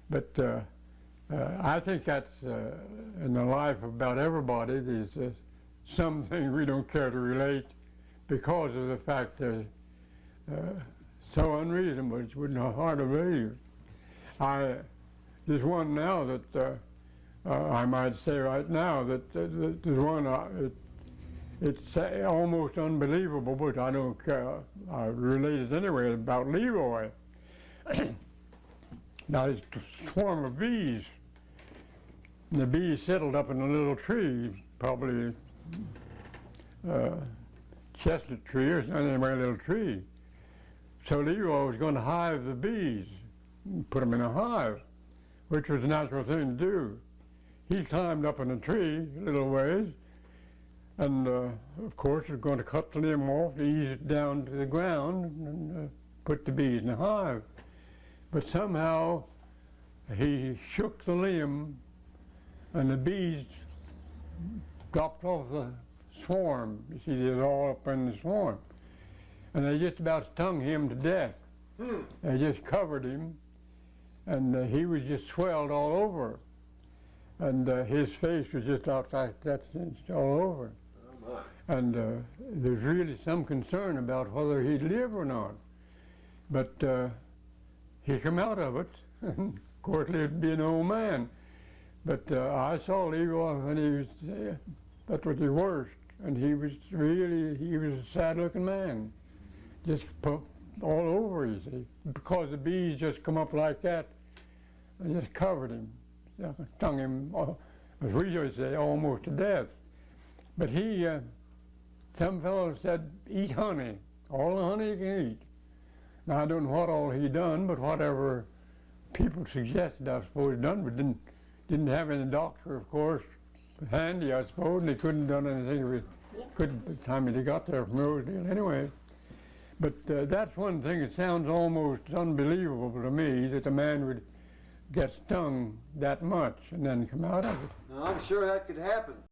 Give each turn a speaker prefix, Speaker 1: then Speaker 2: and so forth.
Speaker 1: But I think that's in the life of about everybody. There's some things we don't care to relate because of the fact they're so unreasonable. It's hard to believe. There's one now that I might say right now that there's one. It's almost unbelievable, but I don't care. I relate it anyway about Leroy. Now, it's a swarm of bees. And the bees settled up in a little tree, probably chestnut tree or something, anyway, a little tree. So Leroy was going to hive the bees, put them in a hive, which was a natural thing to do. He climbed up in a tree a little ways, and of course was going to cut the limb off, ease it down to the ground, and put the bees in the hive. But somehow he shook the limb, and the bees dropped off the swarm. You see, they're all up in the swarm. And they just about stung him to death. They just covered him, and he was just swelled all over. And his face was just like that all over. Oh my. And there's really some concern about whether he'd live or not. But he come out of it. Of course, lived to be an old man. But I saw Leroy when he was, that was the worst. And he was a sad-looking man. Just all over, you see. Because the bees just come up like that and just covered him. Stung him, as we used to say, almost to death. But he, some fellows said, eat honey, all the honey you can eat. Now, I don't know what all he done, but whatever people suggested, I suppose, done, but didn't have any doctor, of course, handy, I suppose, and he couldn't have done anything with, couldn't by the time he got there from Rosedale anyway. But that's one thing, it sounds almost unbelievable to me that a man would get stung that much and then come out of it.
Speaker 2: Now, I'm sure that could happen.